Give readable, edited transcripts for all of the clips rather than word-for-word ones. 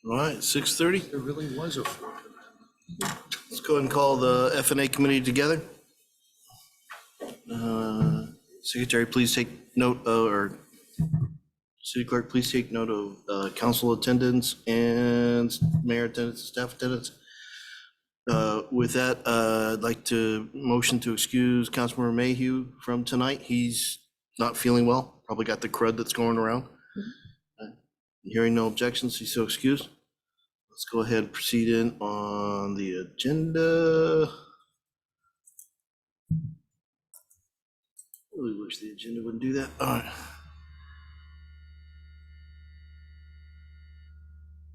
All right, 6:30. There really was a fourth. Let's go ahead and call the F&A committee together. Secretary, please take note, or city clerk, please take note of council attendance and mayor attendance, staff attendance. With that, I'd like to motion to excuse Councilmember Mayhew from tonight. He's not feeling well, probably got the crud that's going around. Hearing no objections, he's so excused. Let's go ahead and proceed in on the agenda. Really wish the agenda wouldn't do that. All right.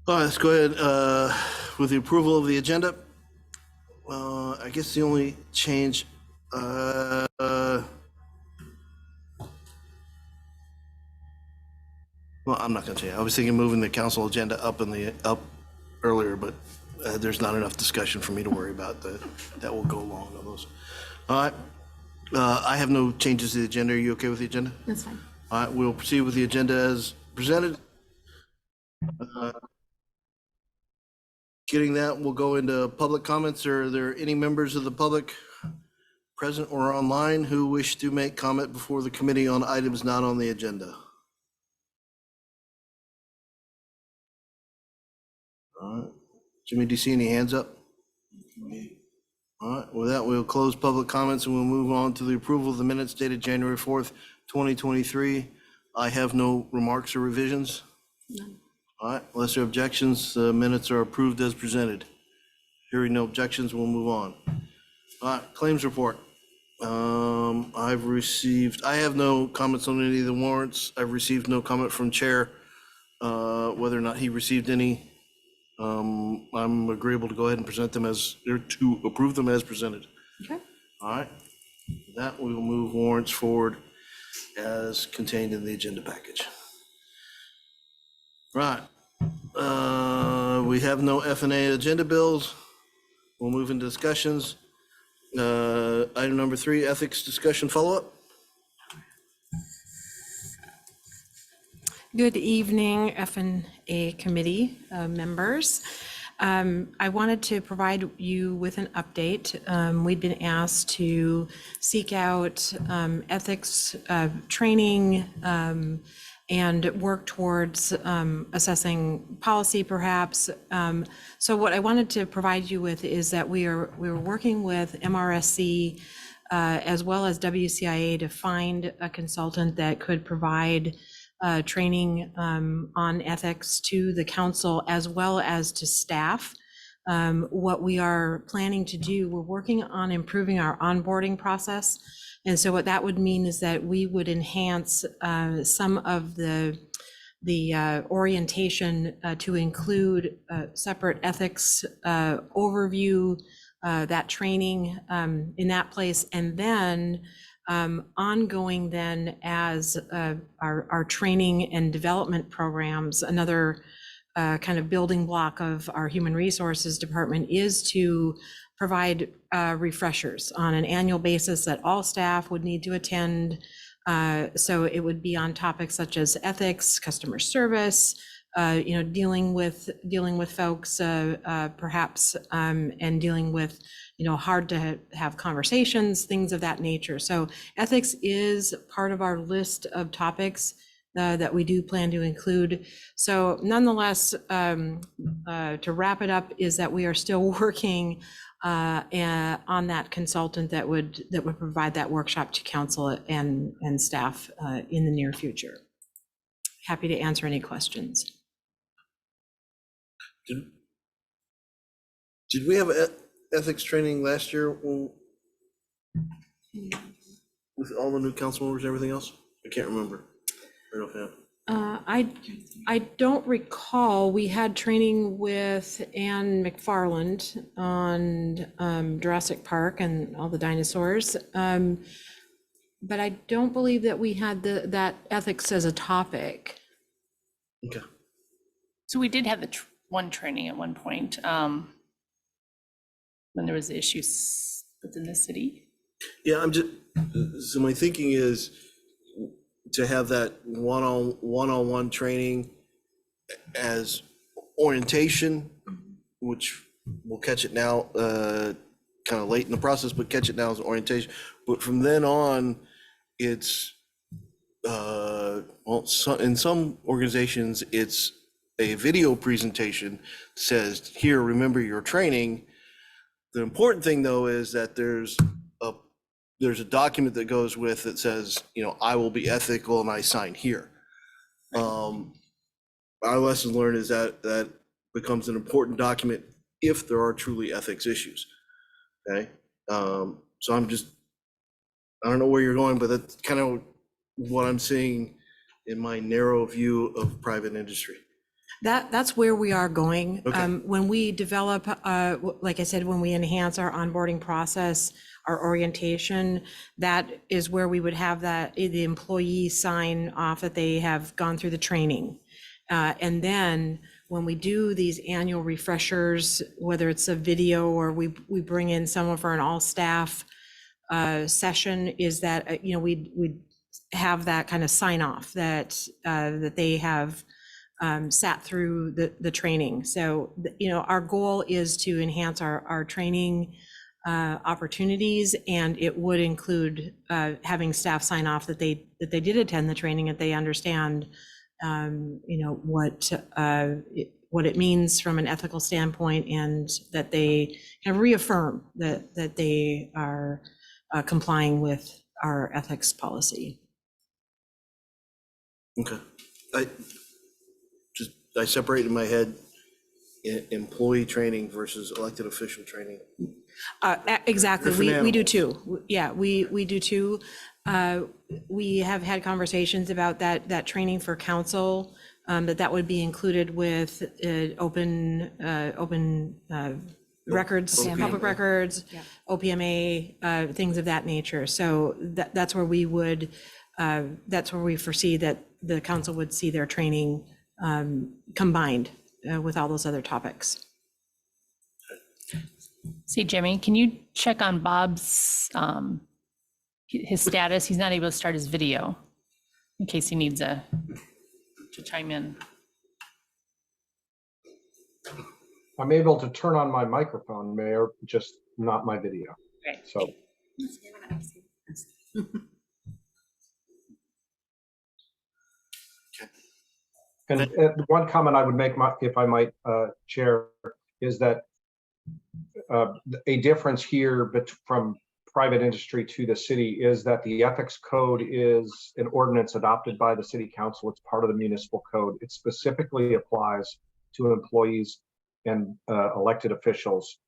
All right, let's go ahead with the approval of the agenda. I guess the only change, well, I'm not gonna change. I was thinking moving the council agenda up earlier, but there's not enough discussion for me to worry about. That will go along on those. All right. I have no changes to the agenda. Are you okay with the agenda? That's fine. All right, we'll proceed with the agenda as presented. Getting that, we'll go into public comments. Are there any members of the public present or online who wish to make comment before the committee on items not on the agenda? All right. Jimmy, do you see any hands up? All right, with that, we'll close public comments and we'll move on to the approval of the minutes dated January 4th, 2023. I have no remarks or revisions. None. All right, unless there are objections, the minutes are approved as presented. Hearing no objections, we'll move on. All right, claims report. I have no comments on any of the warrants. I've received no comment from Chair, whether or not he received any. I'm agreeable to go ahead and present them to approve them as presented. Okay. All right, with that, we will move warrants forward as contained in the agenda package. Right. We have no F&A agenda bills. We'll move into discussions. Item number 3, ethics discussion follow-up. Good evening, F&A committee members. I wanted to provide you with an update. We'd been asked to seek out ethics training and work towards assessing policy, perhaps. So what I wanted to provide you with is that we were working with MRSC as well as WCIA to find a consultant that could provide training on ethics to the council as well as to staff. What we are planning to do, we're working on improving our onboarding process. And so what that would mean is that we would enhance some of the orientation to include separate ethics overview, that training in that place, and then ongoing then as our training and development programs. Another kind of building block of our human resources department is to provide refreshers on an annual basis that all staff would need to attend. So it would be on topics such as ethics, customer service, dealing with folks perhaps, and dealing with hard to have conversations, things of that nature. So ethics is part of our list of topics that we do plan to include. So nonetheless, to wrap it up, is that we are still working on that consultant that would provide that workshop to council and staff in the near future. Happy to answer any questions. Did we have ethics training last year with all the new council members and everything else? I can't remember. I don't recall. We had training with Anne McFarland on Jurassic Park and all the dinosaurs, but I don't believe that we had that ethics as a topic. Okay. So we did have the one training at one point when there was issues within the city. Yeah, so my thinking is to have that one-on-one training as orientation, which we'll catch it now, kind of late in the process, but catch it now as orientation. But from then on, it's, in some organizations, it's a video presentation, says, here, remember your training. The important thing, though, is that there's a document that goes with that says, I will be ethical and I sign here. Our lesson learned is that becomes an important document if there are truly ethics issues. Okay. So I don't know where you're going, but that's kind of what I'm seeing in my narrow view of private industry. That's where we are going. Okay. When we develop, like I said, when we enhance our onboarding process, our orientation, that is where we would have the employee sign off that they have gone through the training. And then when we do these annual refreshers, whether it's a video or we bring in someone for an all-staff session, is that, we have that kind of sign off that they have sat through the training. So, our goal is to enhance our training opportunities, and it would include having staff sign off that they did attend the training, that they understand, what it means from an ethical standpoint, and that they kind of reaffirm that they are complying with our ethics policy. Okay. I separate in my head employee training versus elected official training. Exactly, Different we do animals. too. Yeah, we do too. We have had conversations about that training for council, that would be included with open records, OPMA. public records, Yeah. OPMA, things of that nature. So that's where we would, that's where we foresee that the council would see their training combined with all those other topics. See, Jimmy, can you check on Bob's, his status? He's not able to start his video in case he needs to chime in. I'm able to turn on my microphone, Mayor, just not my video. Great. So, and one comment I would make, if I might, Chair, is that a difference here from private industry to the city is that the ethics code is an ordinance adopted by the city council. It's part of the municipal code. It specifically applies to employees and elected officials,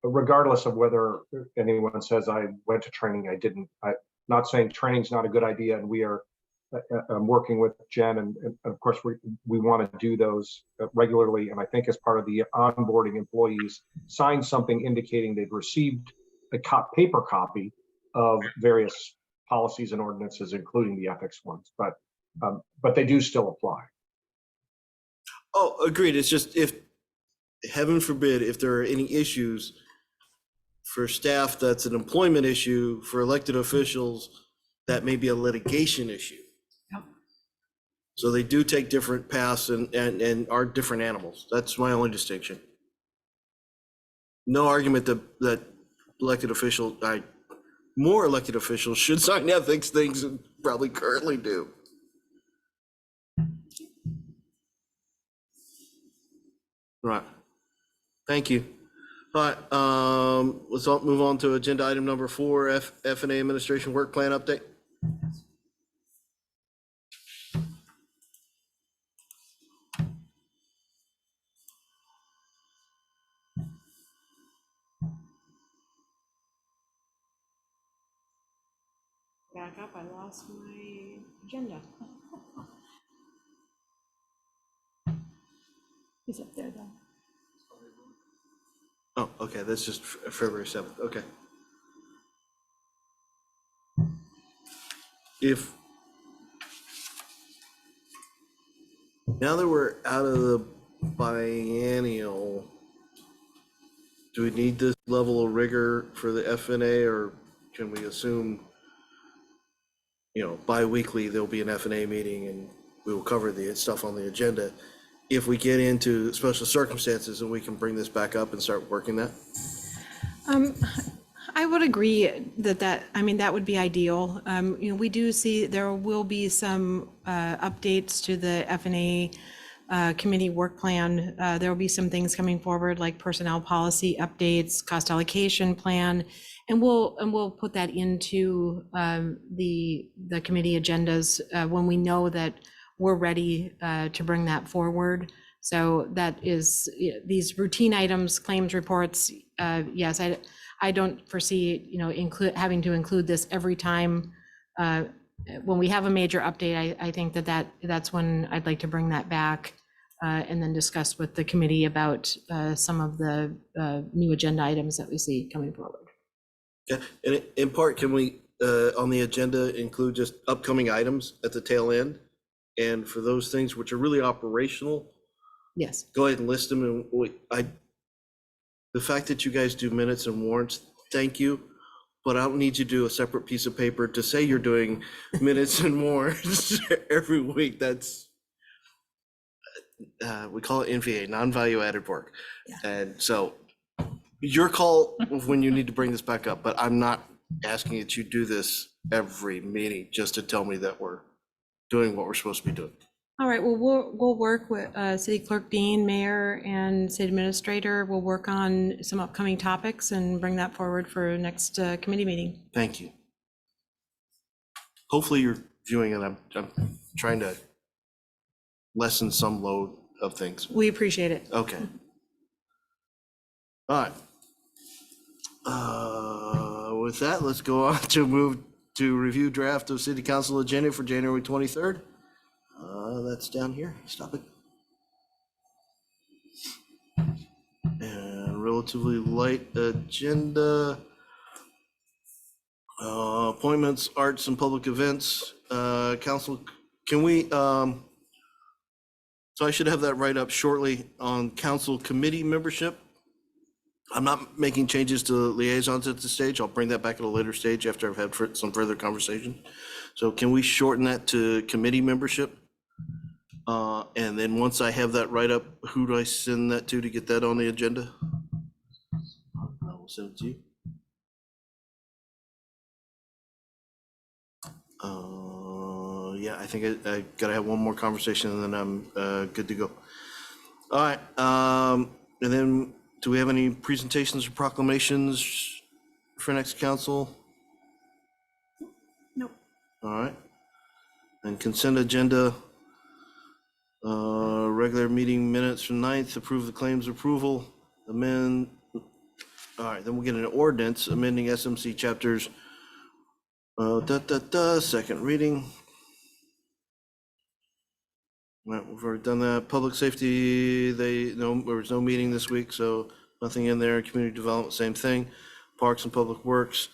regardless of whether anyone says I went to training, I didn't. I'm not saying training's not a good idea, and we are working with Jen, and of course we want to do those regularly. And I think as part of the onboarding, employees sign something indicating they've received a paper copy of various policies and ordinances, including the ethics ones, but they do still apply. Oh, agreed. It's just, if, heaven forbid, if there are any issues for staff, that's an employment issue. For elected officials, that may be a litigation issue. Yep. So they do take different paths and are different animals. That's my only distinction. No argument that more elected officials should sign ethics things than probably currently do. Right. Thank you. All right, let's move on to agenda item number 4, F&A Administration Work Plan Update. Back up, I lost my agenda. He's up there though. Oh, okay, that's just February 7th, okay. Now that we're out of the biennial, do we need this level of rigor for the F&A, or can we assume, bi-weekly there'll be an F&A meeting and we will cover the stuff on the agenda? if we get into special circumstances and we can bring this back up and start working that. I would agree I mean, that would be ideal. You know, we do see there will be some updates to the F&A committee work plan. There will be some things coming forward like personnel policy updates, cost allocation plan, and we'll put that into the committee agendas when we know that we're ready to bring that forward. So that is these routine items, claims reports. Yes, I don't foresee, you know, having to include this every time. When we have a major update, I think that's when I'd like to bring that back and then discuss with the committee about some of the new agenda items that we see coming forward. Yeah, and in part, can we, on the agenda, include just upcoming items at the tail end? And for those things which are really operational, Yes. go ahead and list them. And the fact that you guys do minutes and warrants, thank you. But I don't need you to do a separate piece of paper to say you're doing minutes and warrants every week. That's, we call it NVA, non-value added work. Yeah. And so your call when you need to bring this back up, but I'm not asking that you do this every meeting just to tell me that we're doing what we're supposed to be doing. All right, well, we'll work with City Clerk Dean, Mayor, and City Administrator. We'll work on some upcoming topics and bring that forward for next committee meeting. Thank you. Hopefully you're viewing it. I'm trying to lessen some load of things. We appreciate it. Okay. All right. With that, let's go on to move to review draft of City Council agenda for January 23rd. That's down here. Stop it. And relatively light agenda. Appointments, arts and public events. Council, can we, so I should have that right up shortly on council committee membership. I'm not making changes to liaisons at this stage. I'll bring that back at a later stage after I've had some further conversation. So can we shorten that to committee membership? And then once I have that right up, who do I send that to get that on the agenda? I will send it to you. Yeah, I think I gotta have one more conversation and then I'm good to go. All right, and then do we have any presentations or proclamations for next council? Nope. All right, and consent agenda. Regular meeting minutes from 9th, approve the claims approval, amend. All right, then we'll get an ordinance amending SMC chapters. Second reading. All right, we've already done that. Public safety, there was no meeting this week, so nothing in there. Community development, same thing. Parks and Public Works,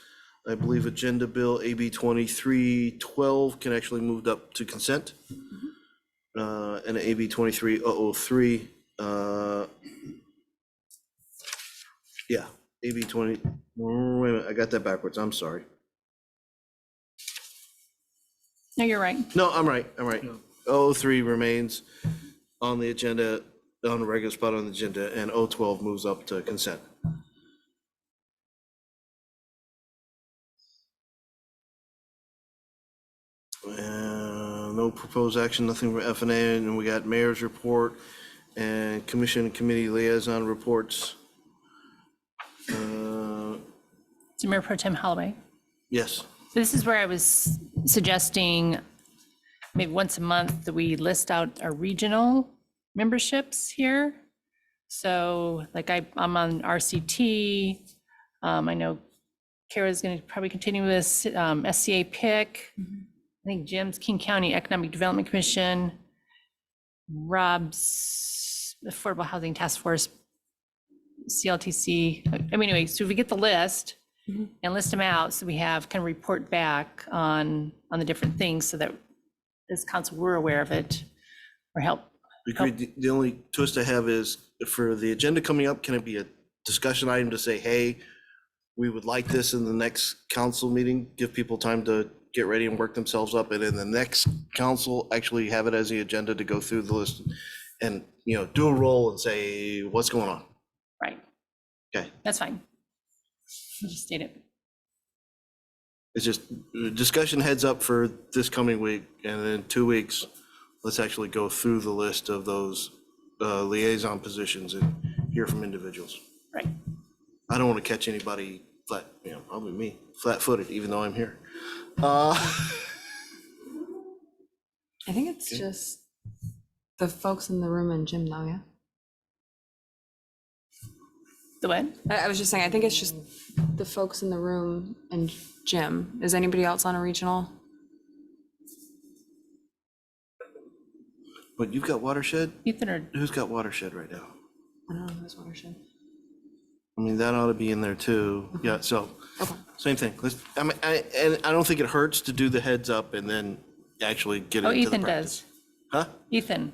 I believe agenda bill AB 2312 can actually move up to consent. And AB 23003, yeah, AB 20, wait a minute, I got that backwards, I'm sorry. No, you're right. No, I'm right. 003 remains on the agenda, on the regular spot on the agenda, and 012 moves up to consent. No proposed action, nothing for F&A, and we got mayor's report and commission and committee liaison reports. So Mayor Pro Tem Holloway. Yes. This is where I was suggesting maybe once a month that we list out our regional memberships here. So like I'm on RCT. I know Kara's going to probably continue with SCA PIC. I think Jim's King County Economic Development Commission, Rob's Affordable Housing Task Force, CLTC. I mean, anyway, so if we get the list and list them out, so we have kind of report back on the different things so that as council, we're aware of it or help. Agreed. The only twist I have is for the agenda coming up, can it be a discussion item to say, hey, we would like this in the next council meeting, give people time to get ready and work themselves up, and in the next council actually have it as the agenda to go through the list and do a roll and say, what's going on? Right. Okay. That's fine. We'll just state it. It's just discussion heads up for this coming week, and then 2 weeks, let's actually go through the list of those liaison positions and hear from individuals. Right. I don't want to catch anybody flat, probably me, flat-footed, even though I'm here. I think it's just the folks in the room and Jim though, yeah? The what? I was just saying, I think it's just the folks in the room and Jim. Is anybody else on a regional? But you've got watershed? Ethan or Who's got watershed right now? I don't know who's watershed. I mean, that ought to be in there too. Yeah, so, Okay. same thing. And I don't think it hurts to do the heads up and then actually get oh, into the Ethan practice. does. Huh? Ethan.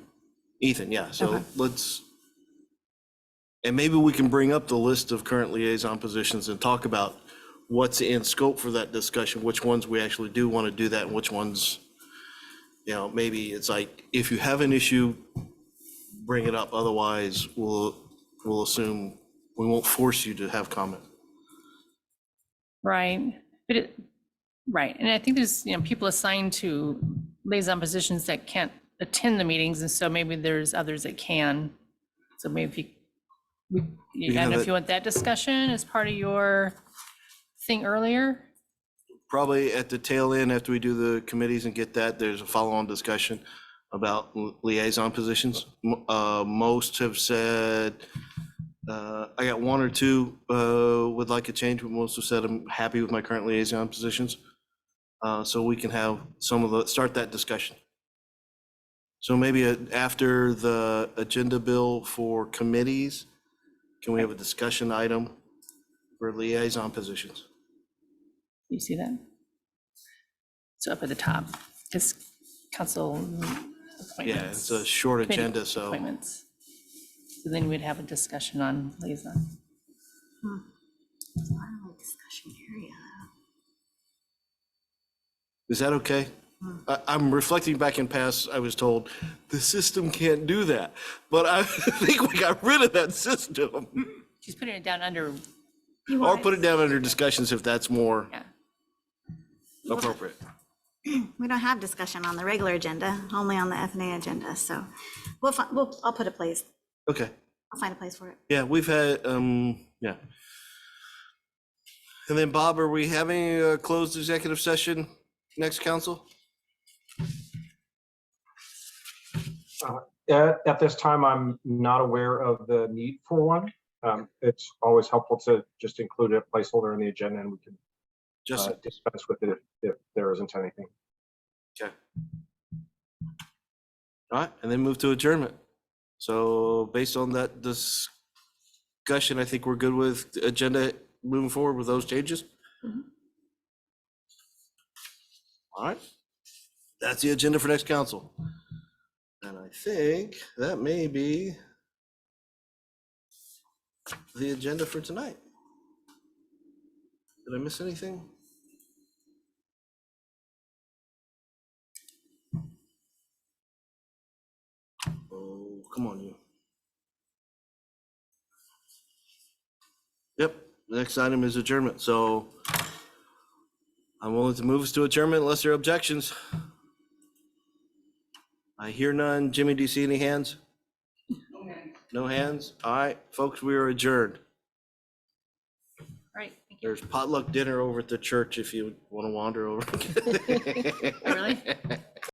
Ethan, yeah, so Okay. let's, and maybe we can bring up the list of current liaison positions and talk about what's in scope for that discussion, which ones we actually do want to do that, and which ones, maybe it's like, if you have an issue, bring it up, otherwise we'll assume, we won't force you to have comment. Right. But right. And I think there's, people assigned to liaison positions that can't attend the meetings. And so maybe there's others that can. So maybe if I don't know if you want that discussion as part of your thing earlier. Probably at the tail end, after we do the committees and get that, there's a follow-on discussion about liaison positions. Most have said, I got one or two would like a change, but most have said I'm happy with my current liaison positions. So we can have start that discussion. So maybe after the agenda bill for committees, can we have a discussion item for liaison positions? You see that? So up at the top, it's council appointments. Yeah, it's a short committee agenda, so. Appointments. So then we'd have a discussion on liaison. Discussion area. Is that okay? I'm reflecting back in past, I was told, the system can't do that. But I think we got rid of that system. She's putting it down under, Or put it down under discussions if that's more yeah. appropriate. We don't have discussion on the regular agenda, only on the FNA agenda, so I'll put a place, Okay, I'll find a place for it. yeah, we've had, yeah. And then Bob, are we having a closed executive session next council? At this time, I'm not aware of the need for one. It's always helpful to just include a placeholder in the agenda and we can Just, dispense with it if there isn't anything. okay. All right, and then move to adjournment. So based on that discussion, I think we're good with the agenda moving forward with those changes. All right, that's the agenda for next council. And I think that may be the agenda for tonight. Did I miss anything? Oh, come on, you. Yep, the next item is adjournment, so I'm willing to move us to adjournment unless there are objections. I hear none. Jimmy, do you see any hands? No hands? All right, folks, we are adjourned. Right, thank you. There's potluck dinner over at the church if you want to wander over. Really?